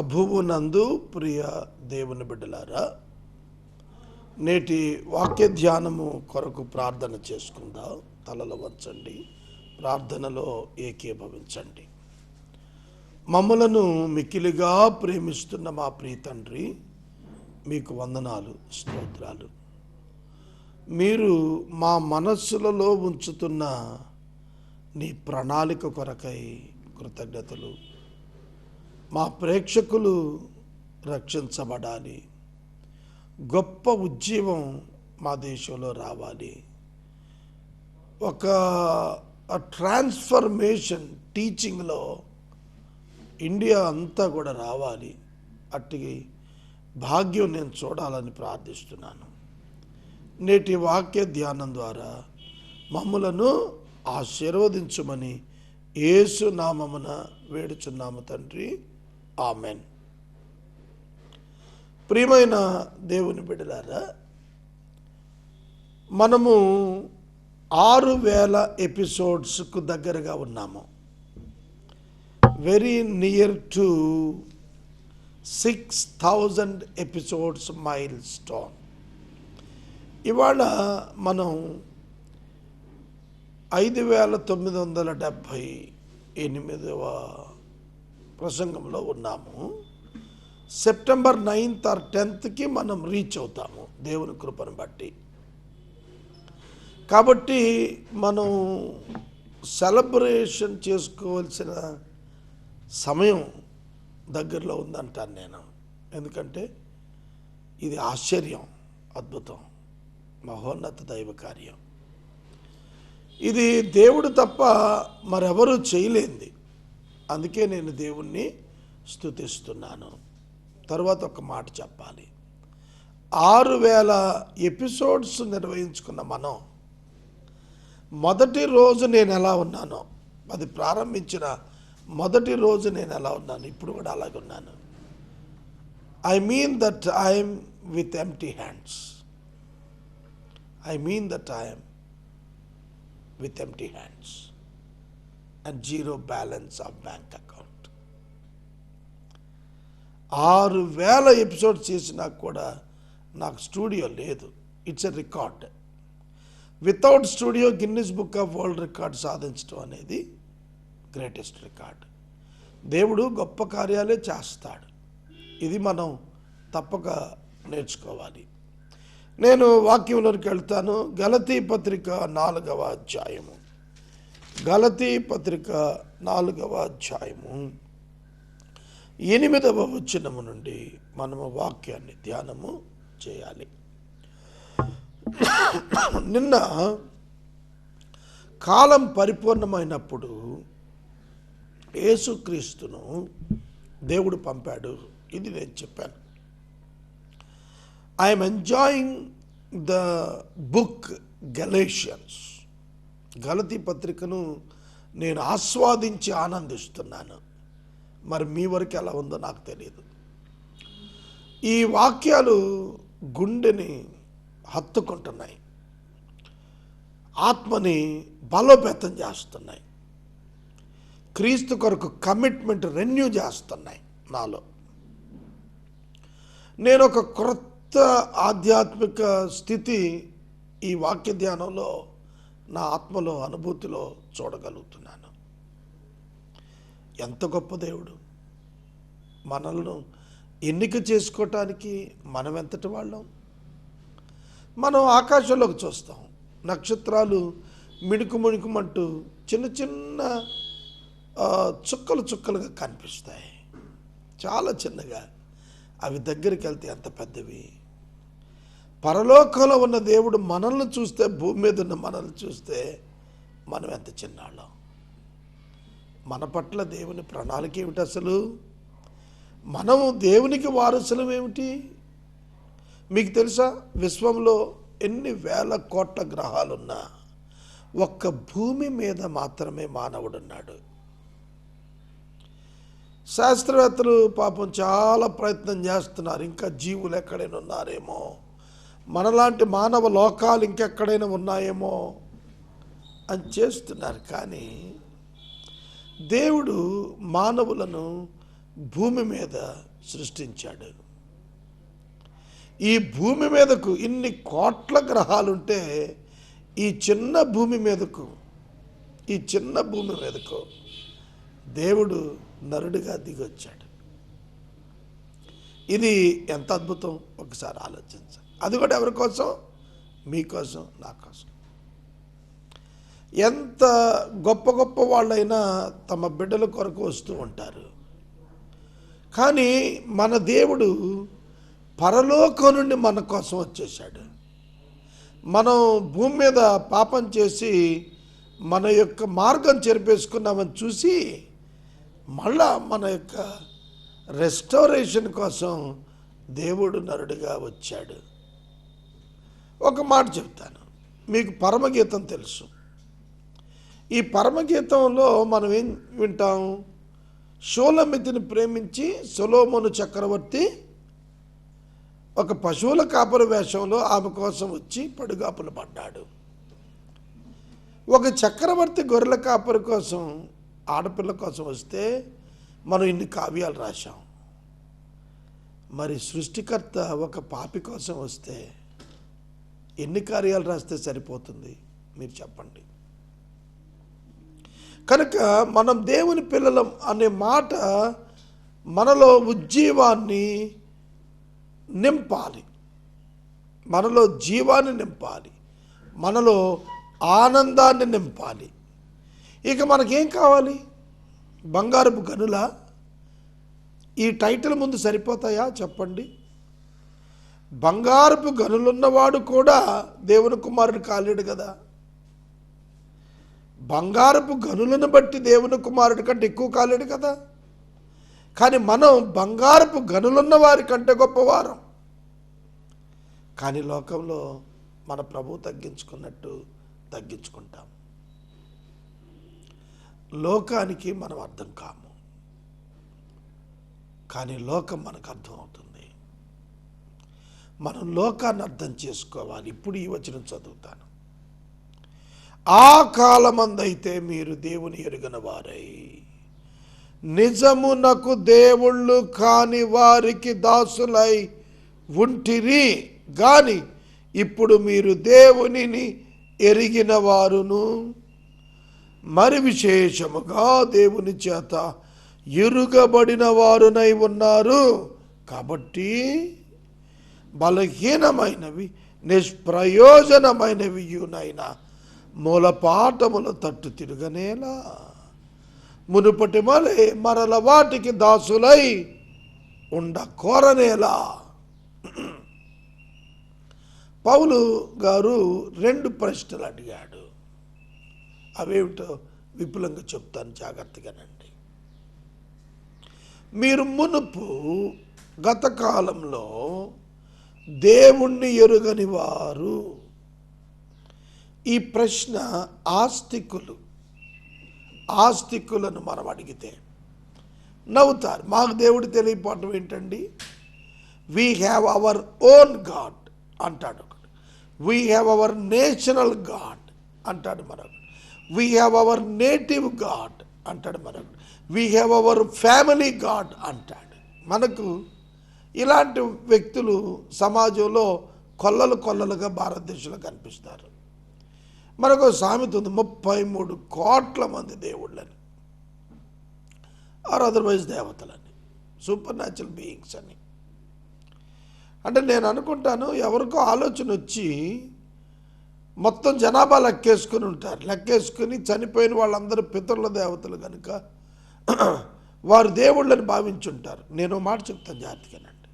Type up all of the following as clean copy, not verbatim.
ప్రభువునందు ప్రియ దేవుని బిడ్డలారా, నేటి వాక్య ధ్యానము కొరకు ప్రార్థన చేసుకుందాం. తలలు వంచండి, ప్రార్థనలో ఏకీభవించండి. మమ్మలను మిక్కిలిగా ప్రేమిస్తున్న మా ప్రియ తండ్రి, మీకు వందనాలు, స్తోత్రాలు. మీరు మా మనస్సులలో ఉంచుతున్న నీ ప్రణాళిక కొరకై కృతజ్ఞతలు. మా ప్రేక్షకులు రక్షించబడాలి, గొప్ప ఉజ్జీవం మా దేశంలో రావాలి, ఒక ట్రాన్స్ఫర్మేషన్ టీచింగ్లో ఇండియా అంతా కూడా రావాలి. అట్టి భాగ్యం నేను చూడాలని ప్రార్థిస్తున్నాను. నేటి వాక్య ధ్యానం ద్వారా మమ్ములను ఆశీర్వదించుమని యేసు నామమున వేడుచున్నాము తండ్రి, ఆమెన్. ప్రియమైన దేవుని బిడ్డలారా, మనము 6,000 ఎపిసోడ్స్కు దగ్గరగా ఉన్నాము. Very near to 6,000 episodes mile stone. ఇవాళ మనం 5,978వ ప్రసంగంలో ఉన్నాము. సెప్టెంబర్ 9th or 10th మనం రీచ్ అవుతాము దేవుని కృపను బట్టి. కాబట్టి మనం సెలబ్రేషన్ చేసుకోవాల్సిన సమయం దగ్గరలో ఉందంటాను నేను. ఎందుకంటే ఇది ఆశ్చర్యం, అద్భుతం, మహోన్నత దైవ కార్యం. ఇది దేవుడు తప్ప మరెవరూ చేయలేంది. అందుకే నేను దేవుణ్ణి స్తుతిస్తున్నాను. తర్వాత ఒక మాట చెప్పాలి. 6,000 ఎపిసోడ్స్ నిర్వహించుకున్న మనం మొదటి రోజు నేను ఎలా ఉన్నానో, అది ప్రారంభించిన మొదటి రోజు నేను ఎలా ఉన్నాను, ఇప్పుడు కూడా అలాగే ఉన్నాను. I mean that I'm with empty hands. I mean that I am with empty hands and zero balance of bank account. 6,000 episodes చేసినా కూడా నాకు స్టూడియో లేదు. It's a record. Without studio Guinness book of world record సాధించడం అనేది greatest record. దేవుడు గొప్ప కార్యాలే చేస్తాడు. ఇది మనం తప్పక నేర్చుకోవాలి. నేను వాక్యంలోకి వెళ్తాను. గలతీ పత్రిక 4వ అధ్యాయము. గలతీ పత్రిక 4వ అధ్యాయము 8వ వచనము నుండి మనము వాక్యాన్ని ధ్యానము చేయాలి. నిన్న కాలం పరిపూర్ణమైనప్పుడు యేసుక్రీస్తును దేవుడు పంపాడు. ఇది నేను చెప్పాను. I am enjoying the book Galatians. గలతీ పత్రికను నేను ఆస్వాదించి ఆనందిస్తున్నాను. మరి మీ వరకు ఎలా ఉందో నాకు తెలియదు. ఈ వాక్యాలు గుండెని హత్తుకుంటున్నాయి, ఆత్మని బలోపేతం చేస్తున్నాయి, క్రీస్తు కొరకు కమిట్మెంట్ రెన్యూ చేస్తున్నాయి నాలో. నేను ఒక క్రొత్త ఆధ్యాత్మిక స్థితి ఈ వాక్య ధ్యానంలో నా ఆత్మలో, అనుభూతిలో చూడగలుగుతున్నాను. ఎంత గొప్ప దేవుడు! మనల్ని ఎన్నిక చేసుకోవటానికి మనం ఎంతటి వాళ్ళం? మనం ఆకాశంలోకి చూస్తాం, నక్షత్రాలు మిణుకు మిణుకుమంటూ చిన్న చిన్న చుక్కలు చుక్కలుగా కనిపిస్తాయి, చాలా చిన్నగా. అవి దగ్గరికి వెళ్తే ఎంత పెద్దవి. పరలోకంలో ఉన్న దేవుడు మనల్ని చూస్తే, భూమి మీద ఉన్న మనల్ని చూస్తే మనం ఎంత చిన్నాళ్ళం. మన పట్ల దేవుని ప్రణాళిక ఏమిటి అసలు? మనము దేవునికి వారసులం ఏమిటి? మీకు తెలుసా, విశ్వంలో ఎన్ని వేల కోట్ల గ్రహాలున్నా ఒక్క భూమి మీద మాత్రమే మానవుడున్నాడు. శాస్త్రవేత్తలు పాపం చాలా ప్రయత్నం చేస్తున్నారు, ఇంకా జీవులు ఎక్కడైనా ఉన్నారేమో, మనలాంటి మానవ లోకాలు ఇంకెక్కడైనా ఉన్నాయేమో అని చేస్తున్నారు. కానీ దేవుడు మానవులను భూమి మీద సృష్టించాడు. ఈ భూమి మీదకు ఇన్ని కోట్ల గ్రహాలుంటే ఈ చిన్న భూమి మీదకు దేవుడు నరుడిగా దిగొచ్చాడు. ఇది ఎంత అద్భుతం ఒకసారి ఆలోచించండి. అది కూడా ఎవరి కోసం? మీకోసం, నా కోసం. ఎంత గొప్ప గొప్ప వాళ్ళైనా తమ బిడ్డల కొరకు వస్తూ ఉంటారు. కానీ మన దేవుడు పరలోకం నుండి మన కోసం వచ్చేసాడు. మనం భూమి మీద పాపం చేసి మన యొక్క మార్గం చెరిపేసుకున్నామని చూసి మళ్ళా మన యొక్క రెస్టోరేషన్ కోసం దేవుడు నరుడిగా వచ్చాడు. ఒక మాట చెప్తాను, మీకు పరమగీతం తెలుసు. ఈ పరమగీతంలో మనం ఏం వింటాం? షూలమితిని ప్రేమించి సొలొమోను చక్రవర్తి ఒక పశువుల కాపరి వేషంలో ఆమె కోసం వచ్చి పడుగాపులు పడ్డాడు. ఒక చక్రవర్తి గొర్రెల కాపరి కోసం, ఆడపిల్ల కోసం వస్తే మనం ఇన్ని కావ్యాలు రాశాం. మరి సృష్టికర్త ఒక పాపి కోసం వస్తే ఎన్ని కార్యాలు రాస్తే సరిపోతుంది? మీరు చెప్పండి. కనుక మనం దేవుని పిల్లలం అనే మాట మనలో ఉజ్జీవాన్ని నింపాలి, మనలో జీవాన్ని నింపాలి, మనలో ఆనందాన్ని నింపాలి. ఇక మనకేం కావాలి? బంగారపు గనులా? ఈ టైటిల్ ముందు సరిపోతాయా చెప్పండి? బంగారపు గనులున్నవాడు కూడా దేవుని కుమారుడు కాలేడు కదా. బంగారపు గనులను బట్టి దేవుని కుమారుడి కంటే ఎక్కువ కాలేడు కదా. కానీ మనం బంగారపు గనులున్న వారి కంటే గొప్పవారం. కానీ లోకంలో మన ప్రభువు తగ్గించుకున్నట్టు తగ్గించుకుంటాం. లోకానికి మనం అర్థం కాము, కానీ లోకం మనకు అర్థమవుతుంది. మనం లోకాన్ని అర్థం చేసుకోవాలి. ఇప్పుడు ఈ వచనం చదువుతాను. ఆ కాలమందైతే మీరు దేవుని ఎరుగని వారై నిజమునకు దేవుళ్ళు కాని వారికి దాసులై ఉంటిరి గాని ఇప్పుడు మీరు దేవునిని ఎరిగిన వారును మరి విశేషముగా దేవుని చేత ఎరుగబడిన వారునై ఉన్నారు. కాబట్టి బలహీనమైనవి నిష్ప్రయోజనమైనవియునైనా మూలపాఠముల తట్టు తిరగనేలా మునుపటి మలే మరల వాటికి దాసులై ఉండకోరనేలా. పౌలు గారు 2 ప్రశ్నలు అడిగాడు. అవేమిటో విపులంగా చెప్తాను, జాగ్రత్తగానండి. మీరు మునుపు గత కాలంలో దేవుణ్ణి ఎరుగని వారు. ఈ ప్రశ్న ఆస్తికులను మనం అడిగితే నవ్వుతారు. మాకు దేవుడు తెలియపోవటం ఏంటండి? We have our own God అంటాడు ఒకడు. We have our national God అంటాడు మరొకడు. We have our native God అంటాడు మరొకడు. We have our family God అంటాడు. మనకు ఇలాంటి వ్యక్తులు సమాజంలో కొల్లలుగా భారతదేశంలో కనిపిస్తారు. మనకు సామెత ఉంది, 33 కోట్ల మంది దేవుళ్ళని, ఆర్ అదర్వైజ్ దేవతలని, సూపర్ న్యాచురల్ బీయింగ్స్ అని. అంటే నేను అనుకుంటాను, ఎవరికో ఆలోచన వచ్చి మొత్తం జనాభా లెక్కేసుకుని ఉంటారు. లెక్కేసుకుని చనిపోయిన వాళ్ళందరూ పితరుల దేవతలు కనుక వారు దేవుళ్ళని భావించుంటారు. నేను మాట చెప్తాను జాగ్రత్తగానండి,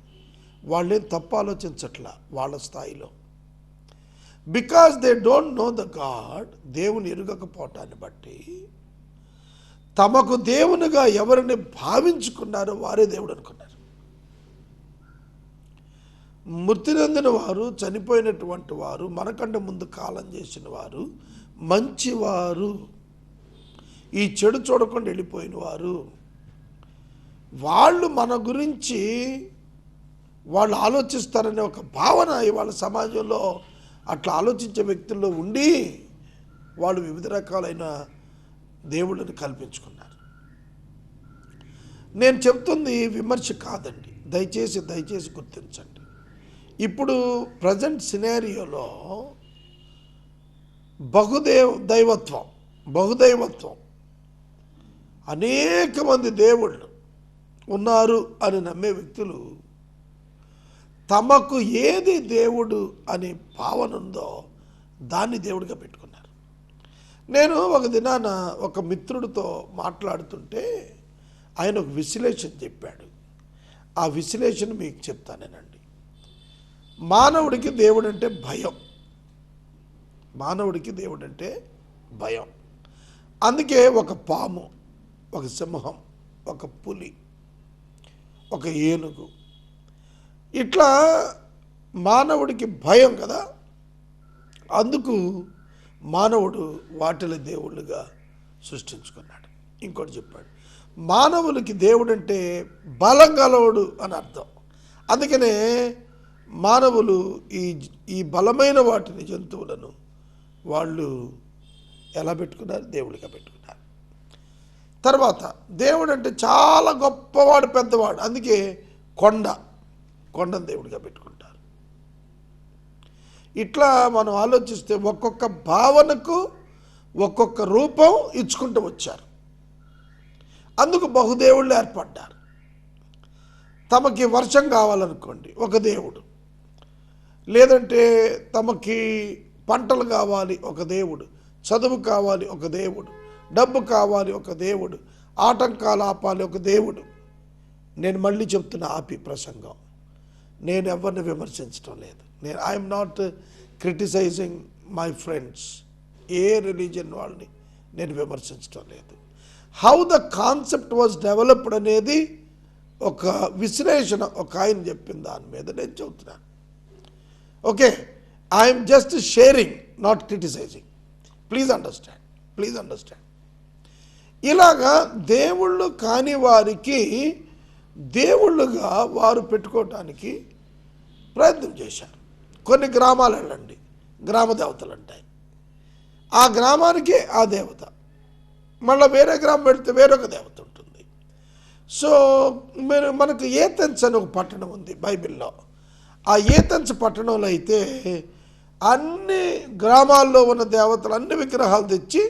వాళ్ళేం తప్పు ఆలోచించట్లా వాళ్ళ స్థాయిలో. Because they don't know the God. దేవుని ఎరుగకపోవటాన్ని బట్టి తమకు దేవునిగా ఎవరిని భావించుకున్నారో వారే దేవుడు అనుకున్నారు. మృతి నొందిన వారు, చనిపోయినటువంటి వారు, మనకంటే ముందు కాలం చేసిన వారు, మంచివారు, ఈ చెడు చూడకుండా వెళ్ళిపోయిన వారు, వాళ్ళు మన గురించి వాళ్ళు ఆలోచిస్తారనే ఒక భావన ఇవాళ సమాజంలో అట్లా ఆలోచించే వ్యక్తుల్లో ఉండి వాళ్ళు వివిధ రకాలైన దేవుళ్ళని కల్పించుకున్నారు. నేను చెప్తుంది విమర్శ కాదండి, దయచేసి దయచేసి గుర్తించండి. ఇప్పుడు ప్రజెంట్ సినారియోలో బహుదైవత్వం అనేక మంది దేవుళ్ళు ఉన్నారు అని నమ్మే వ్యక్తులు తమకు ఏది దేవుడు అనే భావన ఉందో దాన్ని దేవుడిగా పెట్టుకున్నారు. నేను ఒక దినాన ఒక మిత్రుడితో మాట్లాడుతుంటే ఆయన ఒక విశ్లేషణ చెప్పాడు. ఆ విశ్లేషణ మీకు చెప్తానేనండి. మానవుడికి దేవుడంటే భయం. అందుకే ఒక పాము, ఒక సింహం, ఒక పులి, ఒక ఏనుగు, ఇట్లా మానవుడికి భయం కదా. అందుకు మానవుడు వాటిని దేవుళ్ళుగా సృష్టించుకున్నాడు. ఇంకోటి చెప్పాడు, మానవులకి దేవుడంటే బలం గలవాడు అని అర్థం. అందుకనే మానవులు ఈ బలమైన వాటిని, జంతువులను వాళ్ళు ఎలా పెట్టుకున్నారు? దేవుడిగా పెట్టుకున్నారు. తర్వాత దేవుడు అంటే చాలా గొప్పవాడు, పెద్దవాడు. అందుకే కొండను దేవుడిగా పెట్టుకుంటారు. ఇట్లా మనం ఆలోచిస్తే ఒక్కొక్క భావనకు ఒక్కొక్క రూపం ఇచ్చుకుంటూ వచ్చారు. అందుకు బహుదేవుళ్ళు ఏర్పడ్డారు. తమకి వర్షం కావాలనుకోండి, ఒక దేవుడు. లేదంటే తమకి పంటలు కావాలి, ఒక దేవుడు. చదువు కావాలి, ఒక దేవుడు. డబ్బు కావాలి, ఒక దేవుడు. ఆటంకాలు ఆపాలి, ఒక దేవుడు. నేను మళ్ళీ చెప్తున్నా, ఆపి ప్రసంగం. నేను ఎవరిని విమర్శించడం లేదు. I'm not criticizing my friends. ఏ రిలీజియన్ వాళ్ళని నేను విమర్శించడం లేదు. How the concept was developed అనేది ఒక విశ్లేషణ ఒక ఆయన చెప్పిన దాని మీద నేను చెబుతున్నాను. Okay, I'm just sharing, not criticizing. Please understand. ఇలాగా దేవుళ్ళు కాని వారికి దేవుళ్ళుగా వారు పెట్టుకోవటానికి ప్రయత్నం చేశారు. కొన్ని గ్రామాలు వెళ్ళండి, గ్రామ దేవతలు ఉంటాయి. ఆ గ్రామానికి ఆ దేవత, మళ్ళీ వేరే గ్రామం వెళితే వేరొక దేవత ఉంటుంది. సో మనకు ఏథెన్స్ అని ఒక పట్టణం ఉంది బైబిల్లో. ఆ ఏథెన్స్ పట్టణంలో అయితే అన్ని గ్రామాల్లో ఉన్న దేవతలు అన్ని విగ్రహాలు తెచ్చి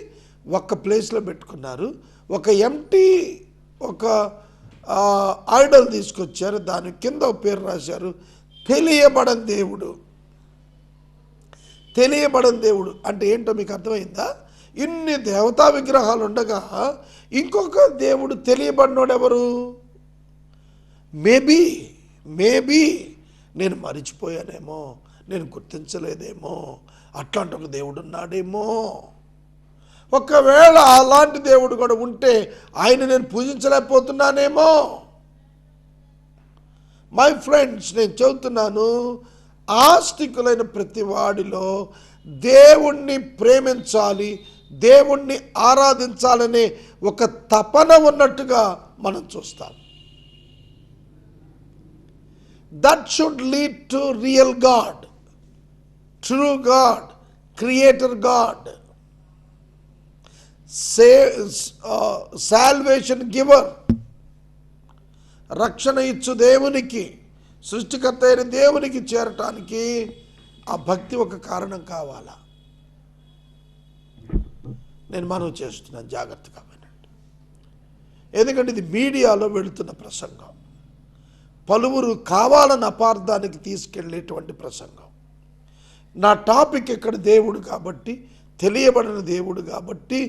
ఒక్క ప్లేస్లో పెట్టుకున్నారు. ఒక ఐడల్ తీసుకొచ్చారు. దాని కింద ఒక పేరు రాశారు, తెలియబడని దేవుడు. అంటే ఏంటో మీకు అర్థమైందా? ఇన్ని దేవతా విగ్రహాలు ఉండగా ఇంకొక దేవుడు తెలియబడినోడు ఎవరు? మేబీ నేను మరిచిపోయానేమో, నేను గుర్తించలేదేమో, అట్లాంటి ఒక దేవుడు ఉన్నాడేమో. ఒకవేళ అలాంటి దేవుడు కూడా ఉంటే ఆయన నేను పూజించలేకపోతున్నానేమో. మై ఫ్రెండ్స్, నేను చెబుతున్నాను, ఆస్తికులైన ప్రతి వాడిలో దేవుణ్ణి ప్రేమించాలి, దేవుణ్ణి ఆరాధించాలనే ఒక తపన ఉన్నట్టుగా మనం చూస్తాం. That should lead to real God, true God, creator God, salvation giver, రక్షణ ఇచ్చు దేవునికి, సృష్టికర్త అయిన దేవునికి చేరటానికి ఆ భక్తి ఒక కారణం కావాలా. నేను మనవి చేస్తున్నాను, జాగ్రత్తగా వినండి. ఎందుకంటే ఇది మీడియాలో వెళుతున్న ప్రసంగం, పలువురు కావాలని అపార్థానికి తీసుకెళ్ళేటువంటి ప్రసంగం. నా టాపిక్ ఇక్కడ దేవుడు కాబట్టి, తెలియబడిన దేవుడు కాబట్టి,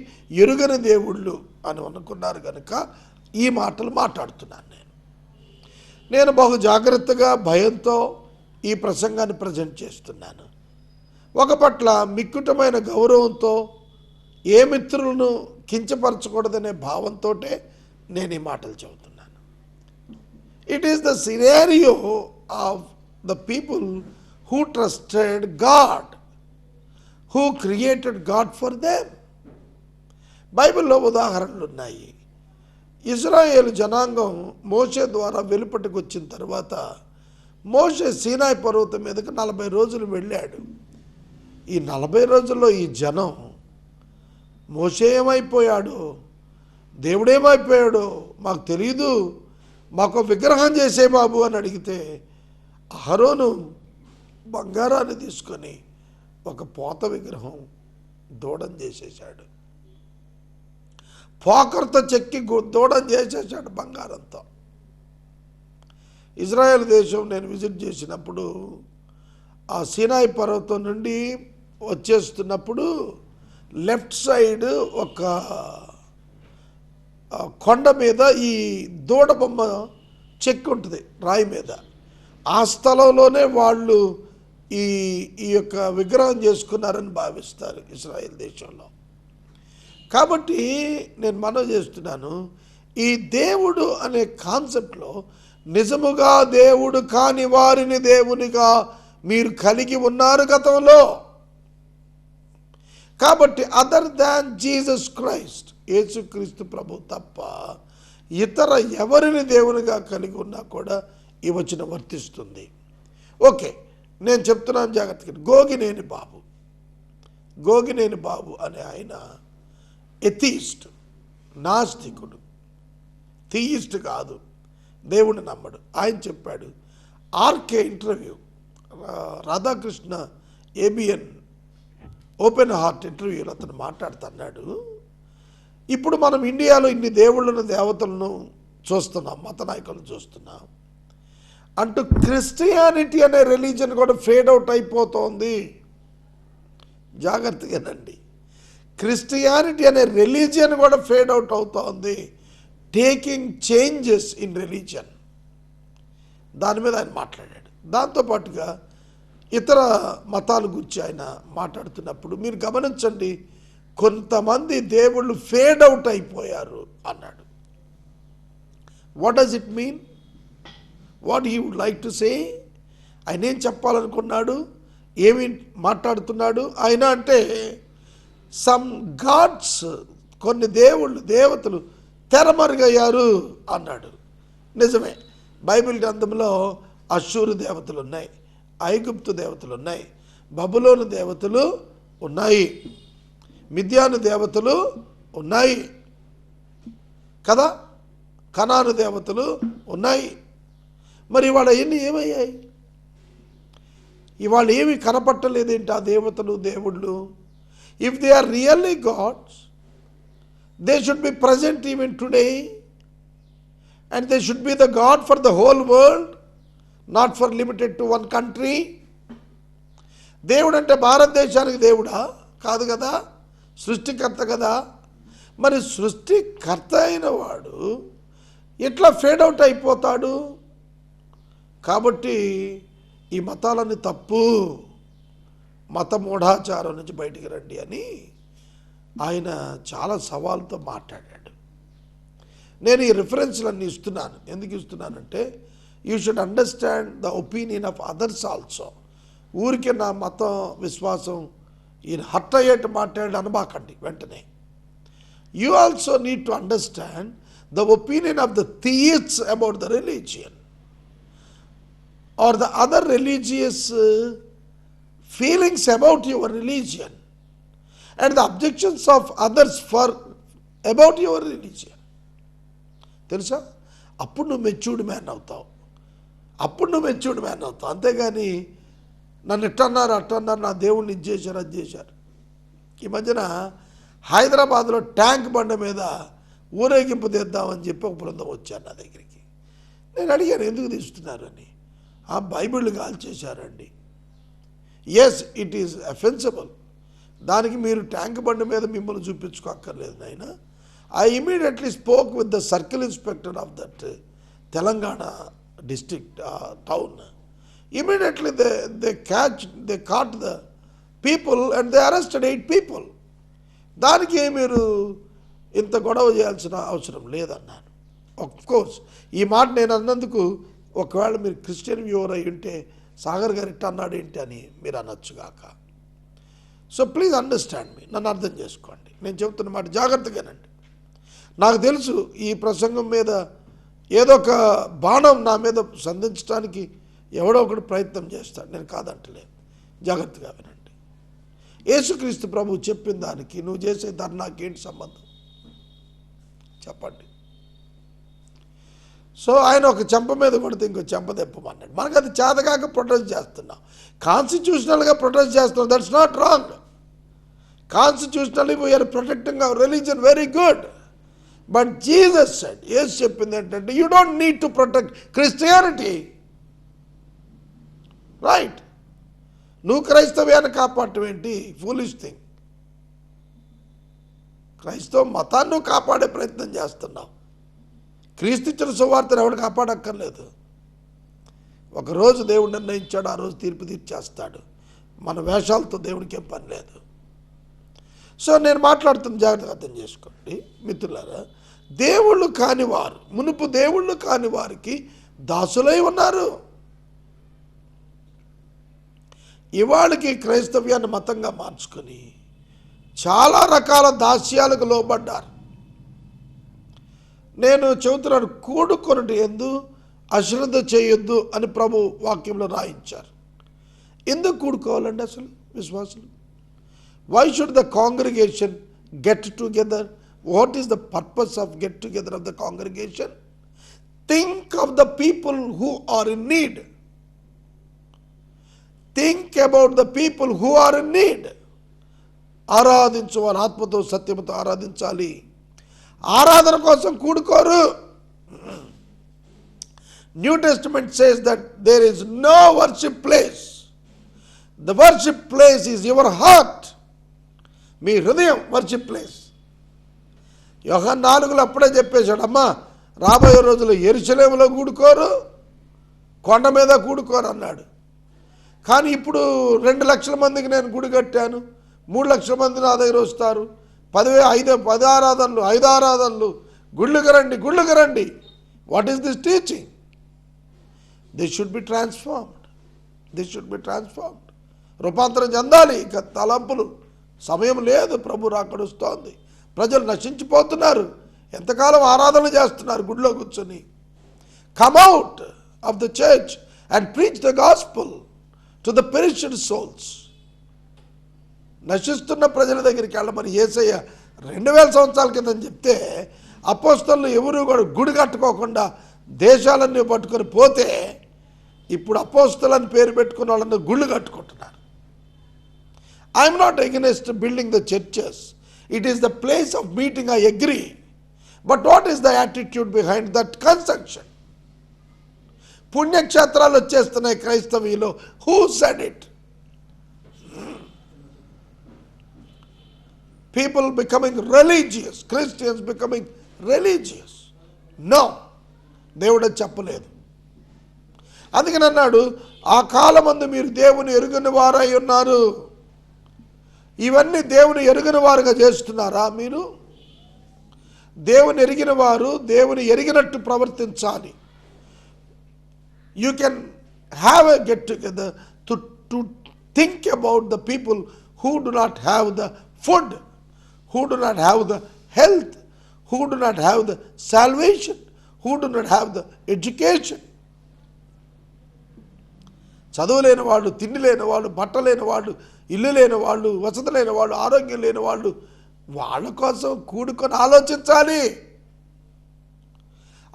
ఎరుగని దేవుళ్ళు అని అనుకున్నారు కనుక ఈ మాటలు మాట్లాడుతున్నాను. నేను బహు జాగ్రత్తగా, భయంతో ఈ ప్రసంగాన్ని ప్రజెంట్ చేస్తున్నాను. ఒక పట్ల మిక్కుటమైన గౌరవంతో, ఏ మిత్రులను కించపరచకూడదనే భావంతో నేను ఈ మాటలు చెబుతున్నాను. It is the scenario of the people who trusted God, who created God for them. బైబిల్లో ఉదాహరణలు ఉన్నాయి. ఇజ్రాయేలు జనాంగం మోషే ద్వారా వెలుపటికి వచ్చిన తర్వాత మోషే సీనాయి పర్వతం మీదకి 40 రోజులు వెళ్ళాడు. ఈ 40 రోజుల్లో ఈ జనం మోషే ఏమైపోయాడో, దేవుడేమైపోయాడో మాకు తెలియదు, మాకు విగ్రహం చేసే బాబు అని అడిగితే అహరోను బంగారాన్ని తీసుకొని ఒక పోత విగ్రహం దూడం చేసేసాడు. పోకర్తో చెక్కి దూడం చేసేసాడు బంగారంతో. ఇజ్రాయెల్ దేశం నేను విజిట్ చేసినప్పుడు ఆ సీనాయి పర్వతం నుండి వచ్చేస్తున్నప్పుడు లెఫ్ట్ సైడ్ ఒక కొండ మీద ఈ దూడ బొమ్మ చెక్కి ఉంటుంది రాయి మీద. ఆ స్థలంలోనే వాళ్ళు ఈ ఈ యొక్క విగ్రహం చేసుకున్నారని భావిస్తారు ఇజ్రాయెల్ దేశంలో. కాబట్టి నేను మనవి చేస్తున్నాను, ఈ దేవుడు అనే కాన్సెప్ట్లో నిజముగా దేవుడు కాని వారిని దేవునిగా మీరు కలిగి ఉన్నారు గతంలో. కాబట్టి అదర్ దాన్ జీసస్ క్రైస్ట్, యేసుక్రీస్తు ప్రభు తప్ప ఇతర ఎవరిని దేవునిగా కలిగి ఉన్నా కూడా ఈ వచనం వర్తిస్తుంది. ఓకే, నేను చెప్తున్నాను జాగ్రత్తగా. గోగినేని బాబు అనే ఆయన ఎథీస్ట్, నాస్తికుడు, థీయిస్ట్ కాదు, దేవుని నమ్మడు. ఆయన చెప్పాడు, RK interview, Radhakrishna ABN open heart ఇంటర్వ్యూలో అతను మాట్లాడుతున్నాడు, ఇప్పుడు మనం ఇండియాలో ఇన్ని దేవుళ్ళను దేవతలను చూస్తున్నాం, మత నాయకులను చూస్తున్నాం అంటూ క్రిస్టియానిటీ అనే రిలీజన్ కూడా ఫేడ్ అవుట్ అయిపోతోంది. జాగ్రత్తగానండి, క్రిస్టియానిటీ అనే రిలీజియన్ కూడా ఫేడ్ అవుట్ అవుతోంది. టేకింగ్ చేంజెస్ ఇన్ రిలీజియన్, దాని మీద ఆయన మాట్లాడాడు. దాంతోపాటుగా ఇతర మతాల గురించి ఆయన మాట్లాడుతున్నప్పుడు మీరు గమనించండి, కొంతమంది దేవుళ్ళు ఫేడ్ అవుట్ అయిపోయారు అన్నాడు. What does it mean? What he would like to say? ఆయన ఏం చెప్పాలనుకున్నాడు, ఏమి మాట్లాడుతున్నాడు ఆయన అంటే, సమ్ గాడ్స్, కొన్ని దేవతలు తెరమరుగయ్యారు అన్నాడు. నిజమే, బైబిల్ గ్రంథంలో అష్షూరు దేవతలు ఉన్నాయి, ఐగుప్తు దేవతలు ఉన్నాయి, బబులోను దేవతలు ఉన్నాయి, మిద్యాను దేవతలు ఉన్నాయి కదా, కనాను దేవతలు ఉన్నాయి. మరి ఇవాళ ఎన్ని ఏమయ్యాయి? ఇవాళ ఏమి కనపట్టలేదేంటి ఆ దేవతలు దేవుళ్ళు? If they are really gods, they should be present even today, and they should be the god for the whole world, not for limited to one country. దేవుడు అంటే భారతదేశానికి దేవుడా? కాదు కదా, సృష్టికర్త కదా. మరి సృష్టికర్త అయిన వాడు ఎట్లా ఫేడ్ అవుట్ అయిపోతాడు? కాబట్టి ఈ మతాలన్నీ తప్పు, మత మూఢాచారం నుంచి బయటికి రండి అని ఆయన చాలా సవాలుతో మాట్లాడాడు. నేను ఈ రిఫరెన్స్లన్నీ ఇస్తున్నాను. ఎందుకు ఇస్తున్నానంటే, you should understand the opinion of others also. ఊరికే నా మతం విశ్వాసం ఈయన హర్ట్ అయ్యేట్టు మాట్లాడి అనబాకండి వెంటనే. You also need to understand the opinion of the థీయిస్ట్స్ about the religion or the other religious feelings about your religion and the objections of others about your religion. తెలుసా? అప్పుడు నువ్వు మెచ్యూర్డ్ మ్యాన్ అవుతావు, అంతేగాని నన్ను అట్టన్నారు, నా దేవుణ్ణి ఇది చేశారు, అది చేశారు. ఈ మధ్యన హైదరాబాద్లో ట్యాంక్ బండ మీద ఊరేగింపు తీద్దామని చెప్పి ఒక బృందం వచ్చారు నా దగ్గరికి. నేను అడిగాను, ఎందుకు తీస్తున్నారని. ఆ బైబిల్ కాల్చేశారండి. Yes, it is offensible. దానికి మీరు ట్యాంక్ బండి మీద మిమ్మల్ని చూపించుకోక్కర్లేదు నాయన. I immediately spoke with the circle inspector of that Telangana district town. Immediately they caught the people and they arrested 8 people. దానికి మీరు ఇంత గొడవ చేయాల్సిన అవసరం లేదన్నాను. ఆఫ్కోర్స్ ఈ మాట నేను అన్నందుకు ఒకవేళ మీరు క్రిస్టియన్ వ్యూవర్ అయి ఉంటే సాగర్ గారు ఇట్ట అన్నాడు ఏంటి అని మీరు అనొచ్చుగాక. సో ప్లీజ్ అండర్స్టాండ్ మీ, నన్ను అర్థం చేసుకోండి. నేను చెబుతున్న మాట జాగ్రత్తగానండి. నాకు తెలుసు ఈ ప్రసంగం మీద ఏదో ఒక బాణం నా మీద సంధించడానికి ఎవడో ఒకటి ప్రయత్నం చేస్తాడు, నేను కాదంటలేదు. జాగ్రత్తగా వినండి. యేసుక్రీస్తు ప్రభు చెప్పిన దానికి నువ్వు చేసే ధర్నాకి ఏంటి సంబంధం చెప్పండి. సో ఆయన ఒక చెంప మీద కొడితే ఇంకో చెంప తెప్పమన్నాడు. మనకు అది చేతకాక ప్రొటెస్ట్ చేస్తున్నాం, కాన్స్టిట్యూషనల్గా ప్రొటెస్ట్ చేస్తున్నాం. That's not wrong. Constitutionally we are protecting our religion, very good. But Jesus said, Yesu చెప్పింది ఏంటంటే, you don't need to protect Christianity, right? నువ్వు క్రైస్తవ్యాన్ని కాపాడటం ఏంటి? Foolish thing. క్రైస్తవ మతాన్ని నువ్వు కాపాడే ప్రయత్నం చేస్తున్నావు. క్రీస్తు ఇచ్చిన సువార్తను ఎవడు కాపాడక్కర్లేదు. ఒకరోజు దేవుడు నిర్ణయించాడు, ఆ రోజు తీర్పు తీర్చేస్తాడు. మన వేషాలతో దేవుడికి ఏం పని లేదు. సో నేను మాట్లాడుతున్న జాగ్రత్తగా అర్థం చేసుకోండి మిత్రులారా. దేవుళ్ళు కానివారు, మునుపు దేవుళ్ళు కాని వారికి దాసులై ఉన్నారు. ఇవాళకి క్రైస్తవ్యాన్ని మతంగా మార్చుకొని చాలా రకాల దాస్యాలకు లోబడ్డారు. నేను చెబుతున్నాను, కూడుకొనుట యందు అశ్రద్ధ చేయొద్దు అని ప్రభు వాక్యంలో రాయించారు. ఎందుకు కూడుకోవాలండి అసలు విశ్వాసులు? Why should the congregation get together? What is the purpose of get together of the congregation? Think of the people who are in need. Think about the people who are in need. ఆరాధించు, వారి ఆత్మతో సత్యముతో ఆరాధించాలి. ఆరాధన కోసం కూడుకోరు. New Testament says that there is no worship place. The worship place is your heart. మీ హృదయం వర్షిప్ ప్లేస్. యోహాను 4లో అప్పుడే చెప్పేశాడు, అమ్మా రాబోయే రోజుల్లో యెరూషలేములో కూడుకోరు, కొండ మీద కూడుకోరు అన్నాడు. కానీ ఇప్పుడు 2 లక్షల మందికి నేను గుడి కట్టాను, 3 లక్షల మంది నా దగ్గర వస్తారు, 10 ఆరాధనలు, 5 ఆరాధనలు, గుళ్ళుకు రండి. What is this teaching? This should be transformed. రూపాంతరం చెందాలి. ఇక తలంపులు సమయం లేదు. ప్రభు రాకడొస్తోంది. ప్రజలు నశించిపోతున్నారు. ఎంతకాలం ఆరాధన చేస్తున్నారు గుడిలో కూర్చొని? Come out of the church and preach the gospel to the perished souls. నశిస్తున్న ప్రజల దగ్గరికి వెళ్ళమని యేసయ్య 2000 సంవత్సరాల కింద చెప్తే, అపోస్తలులు ఎవరు కూడా గుడి కట్టుకోకుండా దేశాలన్నీ పట్టుకొని పోతే, ఇప్పుడు అపోస్తలని పేరు పెట్టుకున్న వాళ్ళని గుళ్ళు కట్టుకుంటున్నారు. I'm not against building the churches. It is the place of meeting, I agree. But what is the attitude behind that construction? పుణ్యక్షేత్రాలు వచ్చేస్తున్నాయి క్రైస్తవీలో. Who said it? People becoming religious, Christians becoming religious. No, దేవుడు చెప్పలేదు. అందుకని అన్నాడు, ఆ కాలమందు మీరు దేవుని ఎరుగని వారై ఉన్నారు. ఇవన్నీ దేవుని ఎరుగని వారుగా చేస్తున్నారా మీరు? దేవుని ఎరిగిన వారు దేవుని ఎరిగినట్టు ప్రవర్తించాలి. You can have a get together to think about the people who do not have the food, who do not have the health, who do not have the salvation, who do not have the education. చదువు లేని వాళ్ళు, తిండి లేని వాళ్ళు, బట్ట లేని వాళ్ళు, ఇల్లు లేని వాళ్ళు, వసతి లేని వాళ్ళు, ఆరోగ్యం లేని వాళ్ళు, వాళ్ళ కోసం కూడుకొని ఆలోచించాలి.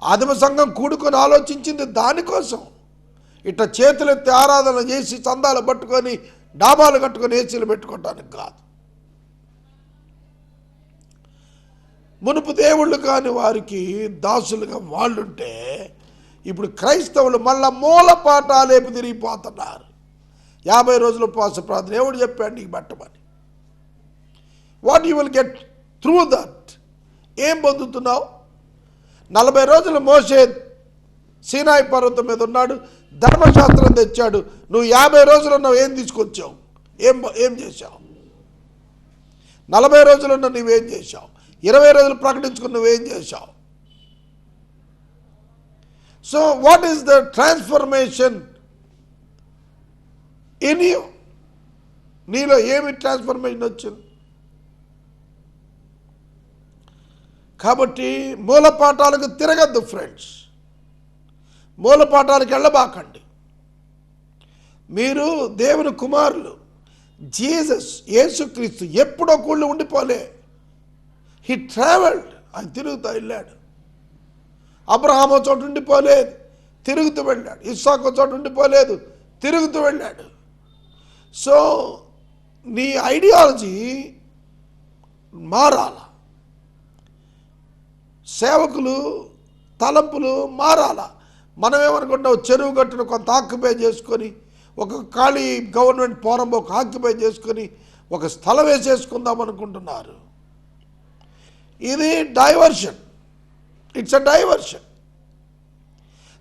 ఆదిమ సంఘం కూడుకొని ఆలోచించింది దానికోసం. ఇట్లా చేతులెత్తి ఆరాధన చేసి చందాలు పట్టుకొని డాబాలు కట్టుకొని ఏసీలు పెట్టుకోవటానికి కాదు. మునుపు దేవుళ్ళు కాని వారికి దాసులుగా వాళ్ళుంటే, ఇప్పుడు క్రైస్తవులు మళ్ళా మూల పాఠాలేపు తిరిగిపోతున్నారు. 50 రోజులు ఉపవాస ప్రార్థన ఎవడు చెప్పాడు నీకు పెట్టమని? What you will get through that? ఏం పొందుతున్నావు? 40 రోజులు మోషే సీనాయి పర్వతం మీద ఉన్నాడు, ధర్మశాస్త్రం తెచ్చాడు. నువ్వు 50 రోజులు ఉన్నావు, ఏం తీసుకొచ్చావు? ఏం చేశావు? 40 రోజులున్నా నువ్వేం చేశావు? 20 రోజులు ప్రకటించుకుని నువ్వేం చేశావు? So what is the transformation in you? నీలో ఏమి ట్రాన్స్ఫర్మేషన్ వచ్చింది? కాబట్టి మూలపాఠాలకు తిరగద్దు ఫ్రెండ్స్. మూలపాఠాలకు వెళ్ళబాకండి. మీరు దేవుని కుమారులు. జీసస్, యేసుక్రీస్తు ఎప్పుడో కూళ్ళు ఉండిపోలే. He travelled. ఆయన తిరుగుతూ వెళ్ళాడు. అబ్రహాం ఒక చోట ఉండిపోలేదు, తిరుగుతూ వెళ్ళాడు. ఇస్సాకు ఒక చోట ఉండిపోలేదు, తిరుగుతూ వెళ్ళాడు. సో నీ ఐడియాలజీ మారాల, సేవకులు తలంపులు మారాల. మనమేమనుకుంటాం, చెరువు గట్టున కొంత ఆక్యుపై చేసుకొని, ఒక ఖాళీ గవర్నమెంట్ ఫారం ఒక ఆక్యుపై చేసుకొని ఒక స్థలం వేసేసుకుందాం అనుకుంటున్నారు. ఇది డైవర్షన్, ఇట్స్ అ డైవర్షన్.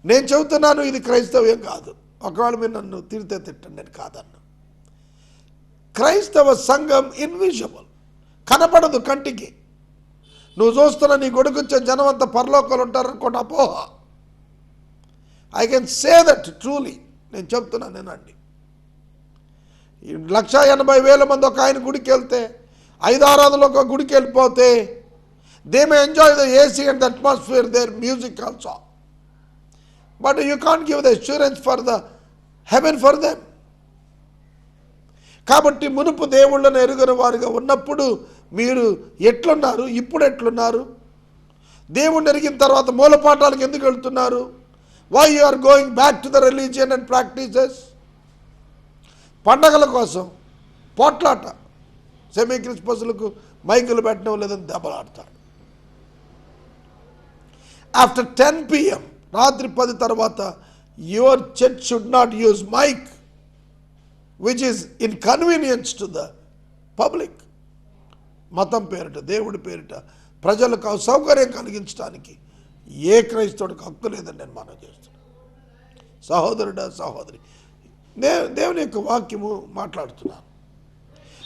నేను చెబుతున్నాను, ఇది క్రైస్తవ్యం కాదు. ఒకవేళ మీరు నన్ను తిడితే తిట్టండి, నేను కాదన్నా. క్రైస్తవ సంఘం ఇన్విజిబుల్, కనపడదు కంటికి. నువ్వు చూస్తున్న నీ కొడుకొచ్చే జనం అంతా పరలోకాలు ఉంటారనుకోండి, అపోహ. I can say that truly. నేను చెప్తున్నాను నేనండి. 180,000 మంది ఒక ఆయన గుడికి వెళ్తే, 5-6 వందలు ఒక గుడికి వెళ్ళిపోతే, they may enjoy the AC and the atmosphere, their music also, but you can't give the assurance for the heaven for them. కాబట్టి మునుపు దేవుళ్ళను ఎరుగని వారుగా ఉన్నప్పుడు మీరు ఎట్లున్నారు, ఇప్పుడు ఎట్లున్నారు? దేవుణ్ణి ఎరిగిన తర్వాత మూలపాఠాలకు ఎందుకు వెళ్తున్నారు? Why you are going back to the religion and practices? పండగల కోసం పోట్లాట, సెమీ క్రిస్మస్లకు మైకులు పెట్టడం లేదని దెబ్బలాడతాడు. ఆఫ్టర్ 10 PM, రాత్రి 10 తర్వాత, your church should not use mic which is inconvenience to the public. మతం పేరిట, దేవుడి పేరిట ప్రజలకు సౌకర్యం కలిగించడానికి ఏ క్రైస్తవుడికి హక్కు లేదని నేను మనం చేస్తున్నాను. సహోదరుడా, సహోదరి, దేవుని యొక్క వాక్యము మాట్లాడుతున్నాను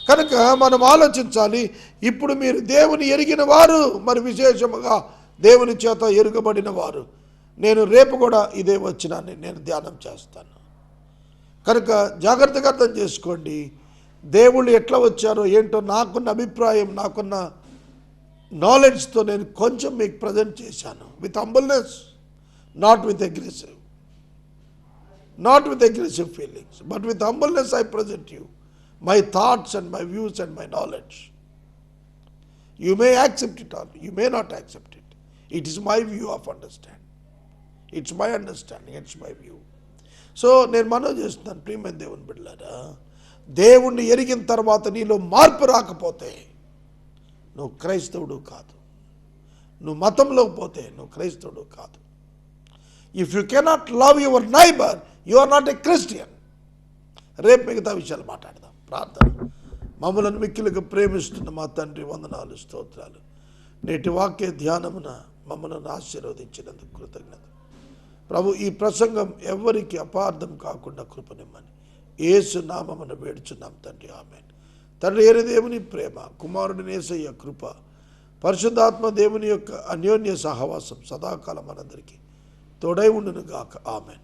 కనుక మనం ఆలోచించాలి. ఇప్పుడు మీరు దేవుని ఎరిగిన వారు, మరి విశేషముగా దేవుని చేత ఎరుగబడిన వారు. నేను రేపు కూడా ఇదే వచ్చినాన్ని నేను ధ్యానం చేస్తాను కనుక జాగ్రత్తగా అర్థం చేసుకోండి. దేవుళ్ళు ఎట్లా వచ్చారో ఏంటో నాకున్న అభిప్రాయం, నాకున్న నాలెడ్జ్తో నేను కొంచెం మీకు ప్రజెంట్ చేశాను. With humbleness, not with aggressive feelings, but with humbleness I present you my thoughts and my views and my knowledge. You may accept it or you may not accept it. It is my view of understanding. It's my understanding, it's my view. So నేను మనం చేస్తున్నాను, ప్రియమైన దేవుని బిడ్డలారా, దేవుణ్ణి ఎరిగిన తర్వాత నీలో మార్పు రాకపోతే నువ్వు క్రైస్తవుడు కాదు. నువ్వు మతంలోకి పోతే నువ్వు క్రైస్తవుడు కాదు. If you cannot love your neighbour, you are not a Christian. రేపు మిగతా విషయాలు మాట్లాడదాం. ప్రార్థన. మమ్మలను మిక్కిలుగా ప్రేమిస్తున్న మా తండ్రి, వందనాలు, స్తోత్రాలు. నేటి వాక్య ధ్యానమున మమ్మల్ని ఆశీర్వదించినందుకు కృతజ్ఞత ప్రభు. ఈ ప్రసంగం ఎవరికి అపార్థం కాకుండా కృపనిమ్మని యేసు నామమున వేడుచున్నాం తండ్రి, ఆమేన్. తండ్రి అయిన దేవుని ప్రేమ, కుమారుని యేసయ్య కృప, పరిశుద్ధాత్మ దేవుని యొక్క అన్యోన్య సహవాసం సదాకాలం మనందరికీ తోడై ఉండును గాక, ఆమేన్.